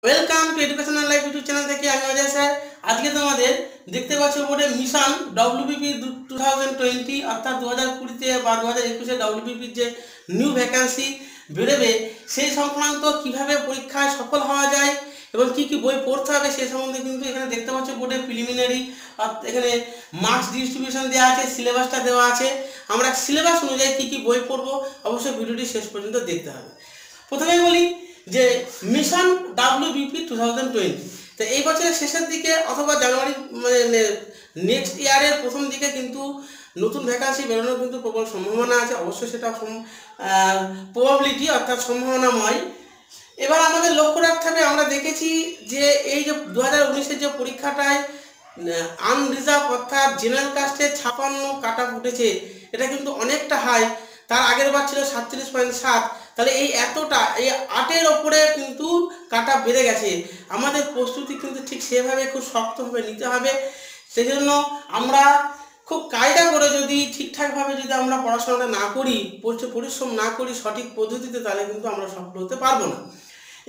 Welcome to educational life YouTube channel থেকে আমি Ajay sir. আজকে তোমাদের দেখতে পাচ্ছ বোর্ডে মিশন ডব্লিউবিপি 2020 অর্থাৎ 2020-তে বা 2021-এ ডব্লিউবিপির যে নিউ ভ্যাকান্সি বেরোবে সেই সংক্রান্ত কিভাবে পরীক্ষায় সফল হওয়া যায় এবং কি কি বই পড়তে হবে সেই সম্বন্ধে কিন্তু এখানে দেখতে পাচ্ছ বোর্ডে প্রিলিমিনারি এখানে মার্কস ডিস্ট্রিবিউশন দেওয়া আছে, সিলেবাসটা দেওয়া আছে। আমরা সিলেবাস অনুযায়ী কি কি বই পড়বো অবশ্যই ভিডিওটি শেষ পর্যন্ত দেখতে হবে। প্রথমে বলি যে মিশন ডব্লিউবিপি 2020, তো এই বছরের শেষের দিকে অথবা জানুয়ারি মানে নেক্সট ইয়ারের প্রথম দিকে কিন্তু নতুন ভ্যাকান্সি বেরোনোর কিন্তু প্রবল সম্ভাবনা আছে। অবশ্যই সেটা প্রবাবিলিটি অর্থাৎ সম্ভাবনাময়। এবার আমাদের লক্ষ্য রাখতে হবে, আমরা দেখেছি যে এই যে 2019-এর যে পরীক্ষাটায় আনরিজার্ভ অর্থাৎ জেনারেল কাস্টে 56 কাট অফ উঠেছে, এটা কিন্তু অনেকটা হাই। তার আগের বার ছিল 37.7, তাহলে এই এতটা এই 8-এর ওপরে কিন্তু কাট অফ বেড়ে গেছে। আমাদের প্রস্তুতি কিন্তু ঠিক সেভাবে খুব শক্তভাবে নিতে হবে। সেই জন্য আমরা খুব কায়দা করে যদি ঠিকঠাকভাবে যদি আমরা পড়াশোনাটা না করি, পরিশ্রম না করি সঠিক পদ্ধতিতে, তাহলে কিন্তু আমরা সফল হতে পারবো না।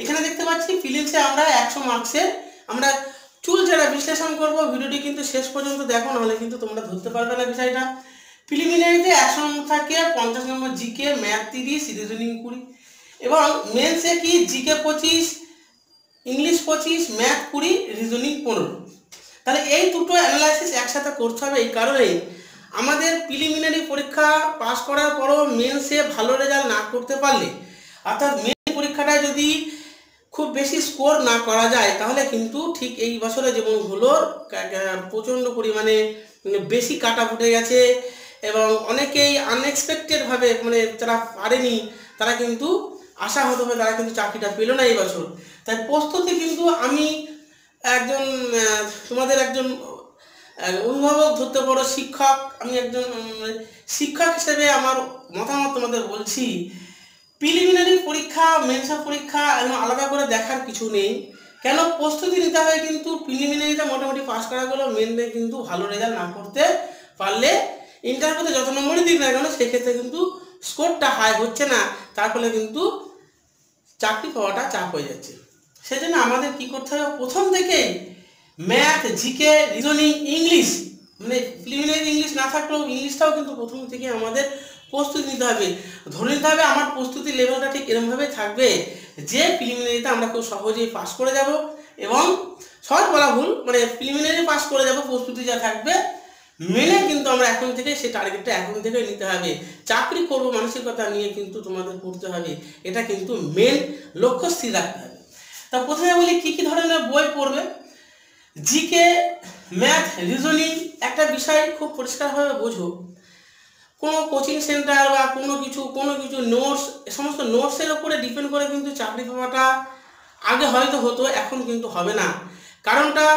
এখানে দেখতে পাচ্ছি ফিলিংসে আমরা 100 মার্কসের আমরা চুল ছেড়া বিশ্লেষণ করব। ভিডিওটি কিন্তু শেষ পর্যন্ত দেখো, নাহলে কিন্তু তোমরা ধরতে পারবে না বিষয়টা। প্রিলিমিনারিতে 100 থাকে 50 নম্বর জিকে, ম্যাথ 30, রিজনিং 20, এবং মেন্সে কি জিকে 25, ইংলিশ 25, ম্যাথ 20, রিজনিং 15। তাহলে এই দুটো অ্যানালাইসিস একসাথে করতে হবে। এই কারণেই আমাদের প্রিলিমিনারি পরীক্ষা পাস করার পরও মেন্সে ভালো রেজাল্ট না করতে পারলে, অর্থাৎ মেন পরীক্ষাটা যদি খুব বেশি স্কোর না করা যায়, তাহলে কিন্তু ঠিক এই বছরে যেমন হলো প্রচণ্ড পরিমাণে বেশি কাট অফ উঠে গেছে এবং অনেকেই আনএক্সপেক্টেডভাবে মানে যারা পারেনি তারা কিন্তু আশা হতে হবে তারা কিন্তু চাকরিটা পেল না এই বছর। তাই প্রস্তুতি কিন্তু আমি একজন তোমাদের একজন অভিভাবক ধরতে পারো, শিক্ষক, আমি একজন শিক্ষক হিসেবে আমার মতামত তোমাদের বলছি। প্রিলিমিনারি পরীক্ষা মেন্সের পরীক্ষা এবং আলাদা করে দেখার কিছু নেই। কেন প্রস্তুতি নিতে হয়, কিন্তু প্রিলিমিনারিটা মোটামুটি পাস করা গেলেও মেনে কিন্তু ভালো রেজাল্ট না করতে পারলে ইন্টারভিউতে যত নম্বরই দিক না কেন সেক্ষেত্রে কিন্তু স্কোরটা হাই হচ্ছে না, তার ফলে কিন্তু চাকরি পাওয়াটা চাপ হয়ে যাচ্ছে। সেজন্য আমাদের কি করতে হবে, প্রথম থেকেই ম্যাথ, জিকে, রিজনিং, ইংলিশ, মানে প্রিলিমিনারি ইংলিশ না থাকলেও ইংলিশটাও কিন্তু প্রথম থেকে আমাদের প্রস্তুতি নিতে হবে। ধরে নিতে হবে আমার প্রস্তুতির লেভেলটা ঠিক এরকমভাবে থাকবে যে প্রিলিমিনারিতে আমরা খুব সহজেই পাস করে যাব, এবং সহজ বলা ভুল, মানে প্রিলিমিনারি পাস করে যাব, প্রস্তুতি যা থাকবে মেনে কিন্তু আমরা এখন থেকে সেই টার্গেটটা এখন থেকে নিতে হবে। চাকরি করবো মানসিকতা নিয়ে কিন্তু তোমাদের পড়তে হবে, এটা কিন্তু মেন লক্ষ্য স্থির রাখতে হবে। তা প্রথমে বলি কি কি ধরনের বই পড়বে। জিকে, ম্যাথ, রিজনিং একটা বিষয় খুব পরিষ্কারভাবে বোঝো, কোনো কোচিং সেন্টার বা কোনো কিছু নোটস, সমস্ত নোটসের ওপরে ডিপেন্ড করে কিন্তু চাকরি পাওয়াটা আগে হয়তো হতো, এখন কিন্তু হবে না। কারণটা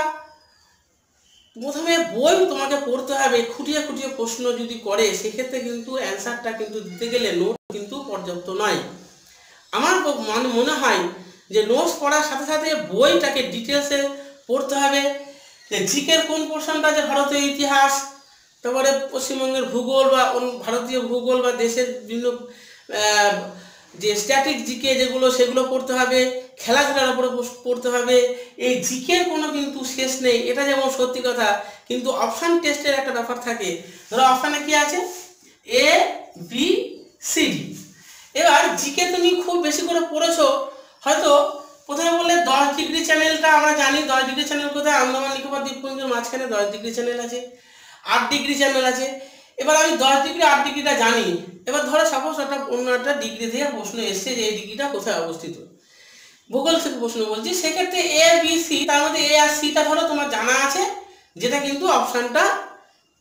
প্রথমে বই তোমাকে পড়তে হবে, খুঁটিয়ে খুঁটিয়ে প্রশ্ন যদি করে সেক্ষেত্রে কিন্তু অ্যান্সারটা কিন্তু দিতে গেলে নোট কিন্তু পর্যাপ্ত নয়। আমার মনে হয় যে নোটস পড়ার সাথে সাথে বইটাকে ডিটেলসে পড়তে হবে। যে জিকের কোন পোর্শনটা, যে ভারতীয় ইতিহাস, তারপরে পশ্চিমবঙ্গের ভূগোল বা ভারতীয় ভূগোল বা দেশের বিভিন্ন যে স্ট্যাটিক জিকে যেগুলো সেগুলো পড়তে হবে, খেলাধুলার উপরে পড়তে হবে। এই জিকের কোনো কিন্তু শেষ নেই, এটা যেমন সত্যি কথা, কিন্তু অপশান টেস্টের একটা ব্যাপার থাকে। ধরো অপশানে কি আছে, এ বি সি ডি। এবার জিকে তুমি খুব বেশি করে পড়েছো, হয়তো প্রথমে বললে 10 ডিগ্রি চ্যানেলটা আমরা জানি। 10 ডিগ্রি চ্যানেল কোথায়, আন্দামান নিকোবর দ্বীপপুঞ্জের মাঝখানে 10 ডিগ্রি চ্যানেল আছে, 8 ডিগ্রি চ্যানেল আছে। এবার আমি 10 ডিগ্রি 8 ডিগ্রিটা জানি। এবার ধরো সাপোজ একটা অন্য একটা ডিগ্রি থেকে প্রশ্ন এসছে যে এই ডিগ্রিটা কোথায় অবস্থিত, ভূগোল থেকে প্রশ্ন বলছি, সেক্ষেত্রে এ বি সি, তার মধ্যে এ আর সিটা ধরো তোমার জানা আছে, যেটা কিন্তু অপশানটা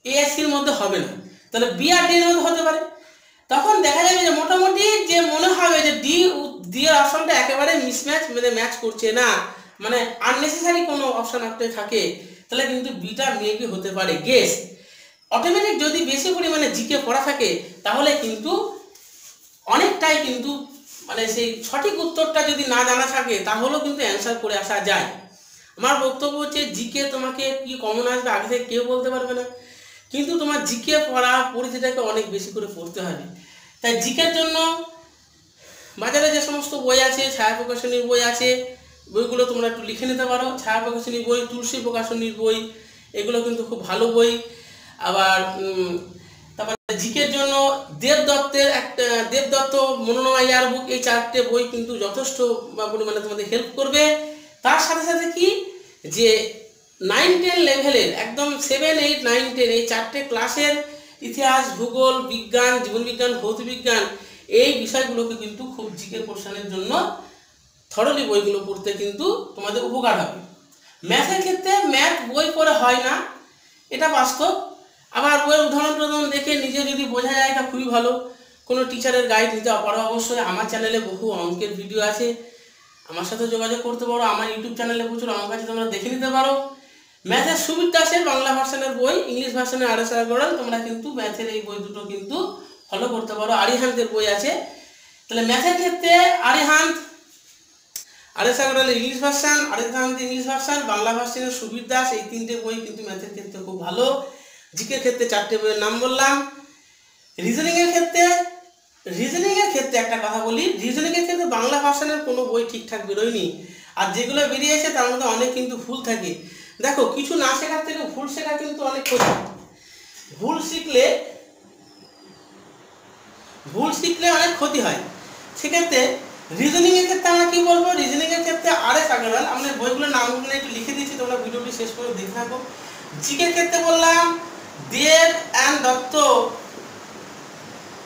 এ আর সির মধ্যে হবে না, তাহলে বি আর ডি এর মধ্যে হতে পারে। তখন দেখা যাবে যে মোটামুটি যে মনে হবে যে ডি এর অপশনটা একেবারে মিসম্যাচ, মানে ম্যাচ করছে না, মানে আননেসেসারি কোনো অপশন আপনি থাকে, তাহলে কিন্তু বিটা মেবি হতে পারে গেস। অটোমেটিক যদি বেশি পরিমাণে জিকে পড়া থাকে তাহলে কিন্তু অনেকটাই কিন্তু মানে সেই সঠিক উত্তরটা যদি না জানা থাকে তাহলেও কিন্তু অ্যান্সার করে আসা যায়। আমার বক্তব্য হচ্ছে জিকে তোমাকে কি কমন আসবে আগে থেকে কেউ বলতে পারবে না, কিন্তু তোমার জিকে পড়া পরিধিটাকে অনেক বেশি করে পড়তে হবে। তাই জিকের জন্য বাজারে যে সমস্ত বই আছে, ছায়া প্রকাশনীর বই আছে, বইগুলো তোমরা একটু লিখে নিতে পারো। ছায়া প্রকাশনী বই, তুলসী প্রকাশনীর বই, এগুলো কিন্তু খুব ভালো বই। আবার তারপরে জিকের জন্য দেবদত্ত মনোরমা ইয়ার বুক, এই 4টে বই কিন্তু যথেষ্ট পরিমাণে তোমাদের হেল্প করবে। তার সাথে সাথে কি যে 9-10 লেভেলের একদম 7, 8, 9, 10 এই 4টে ক্লাসের ইতিহাস, ভূগোল, বিজ্ঞান, জীবনবিজ্ঞান, ভৌতবিজ্ঞান এই বিষয়গুলোকে কিন্তু খুব জিকের কোশ্চেনের জন্য থরলি বইগুলো পড়তে কিন্তু তোমাদের উপকার হবে। ম্যাথের ক্ষেত্রে ম্যাথ বই পড়ে হয় না, এটা বাস্তব। আবার বইয়ের উদাহরণ দেখে নিজে যদি বোঝা যায় এটা খুবই ভালো। কোনো টিচারের গাইড নিতে পারো অবশ্যই। আমার চ্যানেলে বহু অঙ্কের ভিডিও আছে, আমার সাথে যোগাযোগ করতে পারো। আমার ইউটিউব চ্যানেলে প্রচুর অঙ্ক আছে, তোমরা দেখে নিতে পারো। ম্যাথের সুবীর দাসের বাংলা ভার্সনের বই, ইংলিশ ভার্সনের আর এস আগরওয়াল, তোমরা কিন্তু ম্যাথের এই বই দুটো কিন্তু ফলো করতে পারো। আরিহান্তের বই আছে। তাহলে ম্যাথের ক্ষেত্রে আরিহান্ত, আর এস আগরওয়ালের English version, Arihant English version, Bangla ভার্সনের সুবীর দাস, এই 3টে বই কিন্তু ম্যাথের ক্ষেত্রে খুব ভালো। জিকের ক্ষেত্রে 4টে বইয়ের নাম বললাম। রিজনিংয়ের ক্ষেত্রে একটা কথা বলি, রিজনিংয়ের ক্ষেত্রে বাংলা ভার্সনের কোনো বই ঠিকঠাক বেরোয়নি। আর যেগুলো বেরিয়েছে তার মধ্যে অনেক কিন্তু ভুল থাকে। দেখো, কিছু না শেখার থেকে ভুল শেখা কিন্তু অনেক ক্ষতি। ভুল শিখলে অনেক ক্ষতি হয়। সেক্ষেত্রে রিজনিংয়ের ক্ষেত্রে আমরা কি বলবো, রিজনিংয়ের ক্ষেত্রে আর এস আগরওয়াল, আমাদের বইগুলোর নামগুলো একটু লিখে দিয়েছি, তোমরা ভিডিওটি শেষ করে দেখে থাকো। জিকের ক্ষেত্রে বললাম দেব অ্যান্ড দত্ত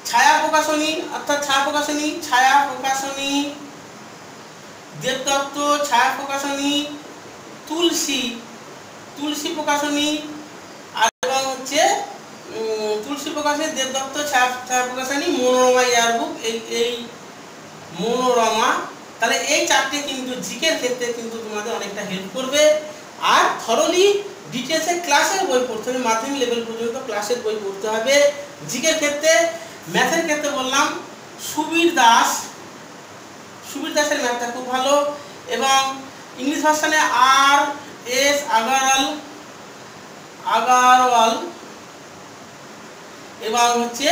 ছায়া প্রকাশনী, অর্থাৎ ছায়া প্রকাশনী, দেবদত্ত ছায়া প্রকাশনী, তুলসী প্রকাশনী, আর এবং হচ্ছে তুলসী প্রকাশনী, দেবদত্ত ছায়া প্রকাশনী, মনোরমা ইয়ার বুক, এই মনোরমা। তাহলে এই 4টে কিন্তু জিকের ক্ষেত্রে কিন্তু তোমাদের অনেকটা হেল্প করবে। আর থরলি ডিটেলসে ক্লাসের বই পড়তে হবে, মাধ্যমিক লেভেল পর্যন্ত ক্লাসের বই পড়তে হবে জিকের ক্ষেত্রে। ম্যাথের ক্ষেত্রে বললাম সুবীর দাসের ম্যাথটা খুব ভালো। এবং ইংলিশ ভার্সনে আর এস আগরওয়াল এবং হচ্ছে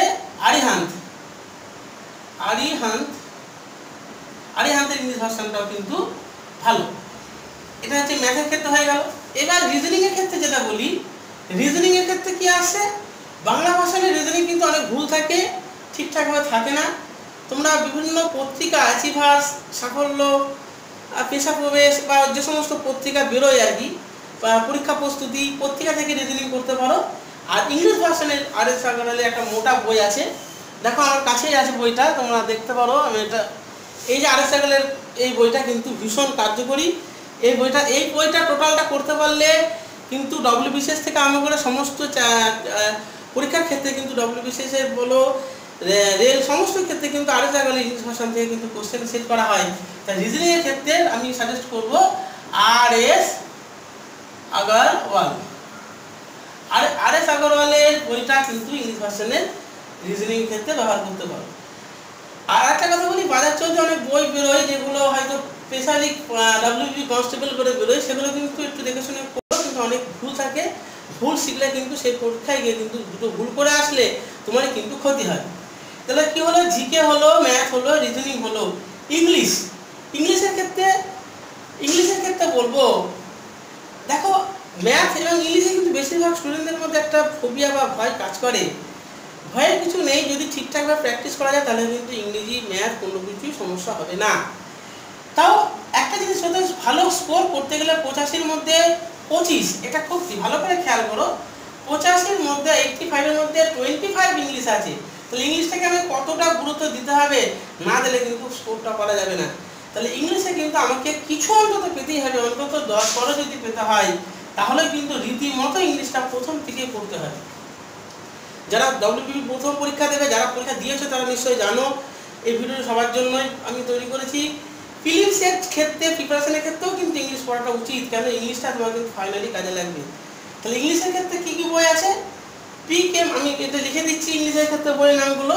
আরিহান্তের ইংলিশ ভার্সনটাও কিন্তু ভালো। এটা হচ্ছে ম্যাথের ক্ষেত্রে হয়ে গেল। এবার রিজনিংয়ের ক্ষেত্রে যেটা বলি, রিজনিংয়ের ক্ষেত্রে কি আসে, বাংলা ভাষায় রিজনিং কিন্তু অনেক ভুল থাকে, ঠিকঠাকভাবে থাকে না। তোমরা বিভিন্ন পত্রিকা, অ্যাচিভার্স, সাফল্য, পেশা প্রবেশ বা যে সমস্ত পত্রিকা বেরোয় আর কি, বা পরীক্ষা প্রস্তুতি, পত্রিকা থেকে রিজনিং করতে পারো। আর ইংলিশ ভার্সনের আর এস আগরওয়ালের একটা মোটা বই আছে, দেখো আমার কাছেই আছে বইটা, তোমরা দেখতে পারো। আমি এটা, এই যে আর এস আগরওয়ালের এই বইটা কিন্তু ভীষণ কার্যকরী। এই বইটা টোটালটা করতে পারলে কিন্তু ডব্লিউবিসিএস থেকে আরম্ভ করে সমস্ত পরীক্ষার ক্ষেত্রে কিন্তু ডব্লিউবিসিএস এর বলো, রেল, সমস্ত ক্ষেত্রে কিন্তু আর এস আগরওয়াল ইংলিশ ভার্সন থেকে কিন্তু কোশ্চেন সেট করা হয়। তাই রিজনিংয়ের ক্ষেত্রে আমি সাজেস্ট করব আর এস আগরওয়ালের বইটা কিন্তু ইংলিশ ভার্সনের রিজনিং ক্ষেত্রে ব্যবহার করতে পারো। আর একটা কথা বলি, বাজার চলতে অনেক বই বেরোয় যেগুলো হয়তো স্পেশালি ডব্লিউবি কনস্টেবল করে বেরোয়, সেগুলো কিন্তু একটু দেখে শুনে পড়ো, কিন্তু অনেক ভুল থাকে। ভুল শিখলে কিন্তু সেই পরীক্ষায় গিয়ে কিন্তু দুটো ভুল করে আসলে তোমার কিন্তু ক্ষতি হয়। তাহলে কি হলো, জিকে হলো, ম্যাথ হলো, রিজনিং হলো। ইংলিশের ক্ষেত্রে বলবো, দেখো ম্যাথ এবং ইংলিশে কিন্তু বেশিরভাগ স্টুডেন্টদের মধ্যে একটা ফোবিয়া বা ভয় কাজ করে। ভয়ের কিছু নেই, যদি ঠিকঠাকভাবে প্র্যাকটিস করা যায় তাহলে কিন্তু ইংরেজি, ম্যাথ কোনো কিছুই সমস্যা হবে না। তাও একটা জিনিস হতে, ভালো স্কোর করতে গেলে 85-এর মধ্যে 25, এটা খুব ভালো করে খেয়াল করো। 85-এর মধ্যে 85-এর মধ্যে 25 ইংলিশ আছে। তাহলে ইংলিশটাকে আমি কতটা গুরুত্ব দিতে হবে, না দিলে কিন্তু স্কোরটা করা যাবে না। তাহলে ইংলিশে কিন্তু আমাকে কিছু অন্তত পেতেই হবে, অন্তত 10-12 যদি পেতে হয়, তাহলে কিন্তু রীতিমতো ইংলিশটা প্রথম থেকেই পড়তে হবে। যারা ডব্লিউবিপি প্রথম পরীক্ষা দেবে, যারা পরীক্ষা দিয়েছে তারা নিশ্চয়ই জানো, এই ভিডিওটি সবার জন্যই আমি তৈরি করেছি। ফিলিংসের ক্ষেত্রে, প্রিপারেশনের ক্ষেত্রেও কিন্তু ইংলিশ পড়াটা উচিত, কেন ইংলিশটা তোমার কিন্তু ফাইনালি কাজে লাগবে। তাহলে ইংলিশের ক্ষেত্রে কী কী বই আছে, পিকে, আমি এটা লিখে দিচ্ছি ইংলিশের ক্ষেত্রে বইয়ের নামগুলো,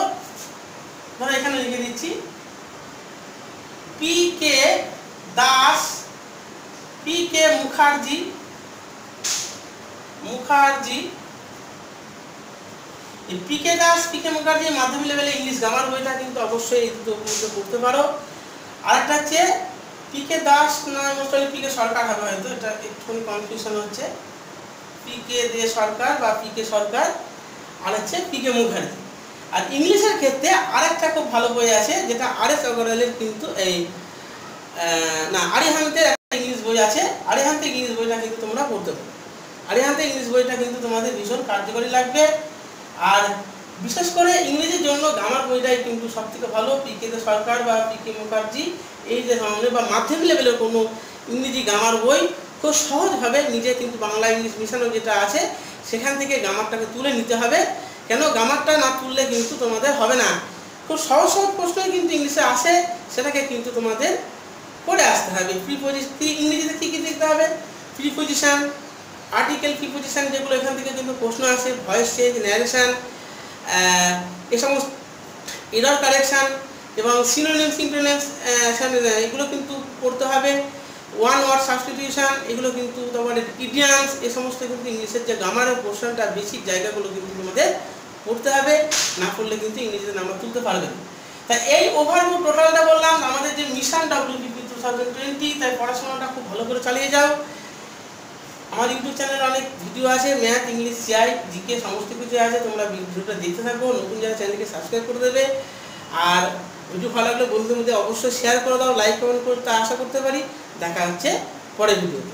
ধরো এখানে লিখে দিচ্ছি। পিকে দাস, পিকে মুখার্জি, পিকে দাস, পিকে মুখার্জি মাধ্যমিক লেভেলে ইংলিশ গ্রামার বইটা কিন্তু অবশ্যই এই দুটো পড়তে পারো। আরেকটা হচ্ছে পিকে দাস না মোস্টলি পিকে সরকার হবে হয়তো, এটা একটুখানি কনফিউশন হচ্ছে। পিকে দে সরকার বা পিকে সরকার, আর হচ্ছে পিকে মুখার্জি। আর ইংলিশের ক্ষেত্রে আরেকটা খুব ভালো বই আছে, যেটা আর.এস. অগ্রওয়ালের কিন্তু এই না আরিহান্তের একটা ইংলিশ বই আছে। আরিহান্তে ইংলিশ বইটা কিন্তু তোমরা পড়তে পারো। আরিহান্তে ইংলিশ বইটা কিন্তু তোমাদের ভীষণ কার্যকরী লাগবে। আর বিশেষ করে ইংরেজির জন্য গ্রামার বইটাই কিন্তু সবথেকে ভালো। পিকে দে সরকার বা পিকে মুখার্জি, এই যে ধরনের বা মাধ্যমিক লেভেলের কোনো ইংরেজি গ্রামার বই খুব সহজভাবে নিজে কিন্তু বাংলা ইংলিশ মিশানো যেটা আছে সেখান থেকে গ্রামারটাকে তুলে নিতে হবে। কেন গ্রামারটা না তুললে কিন্তু তোমাদের হবে না। খুব সহজ সহজ প্রশ্নই কিন্তু ইংলিশে আসে, সেটাকে কিন্তু তোমাদের পড়ে আসতে হবে। প্রিপোজিশন ইংরেজিতে কী কী দেখতে হবে, প্রিপোজিশন, আর্টিকেল, প্রিপোজিশন, যেগুলো এখান থেকে কিন্তু প্রশ্ন আসে, ভয়েস চেঞ্জ, ন্যারেশন, এ সমস্ত এরর কারেকশান এবং সিনোনিম সিনক্রোনিমস, এগুলো কিন্তু পড়তে হবে। ওয়ান ওয়ার্ড সাবস্টিটিউশন, এগুলো কিন্তু তোমার ইডিয়ামস, এ সমস্ত কিন্তু ইংলিশের যে গ্রামারের পোর্শনটা বেসিক জায়গাগুলো কিন্তু তোমাদের পড়তে হবে। না পড়লে কিন্তু ইংরেজিতে নাম্বার তুলতে পারবে না। তাই এই ওভারভিউ টোটালটা বললাম আমাদের যে মিশন WBP 2020। তাই পড়াশোনাটা খুব ভালো করে চালিয়ে যাও। আমার ইউটিউব চ্যানেলে অনেক ভিডিও আছে, ম্যাথ, ইংলিশ, সিআই, জিকে সমস্ত কিছু আছে, তোমরা ভিডিওটা দেখতে থাকো। নতুন যারা চ্যানেলকে সাবস্ক্রাইব করে দেবে। আর ভিডিও ভালো লাগলে বন্ধুদের মধ্যে অবশ্যই শেয়ার করে দাও, লাইক কমেন্ট করতে আশা করতে পারি। দেখা হচ্ছে পরের ভিডিওতে।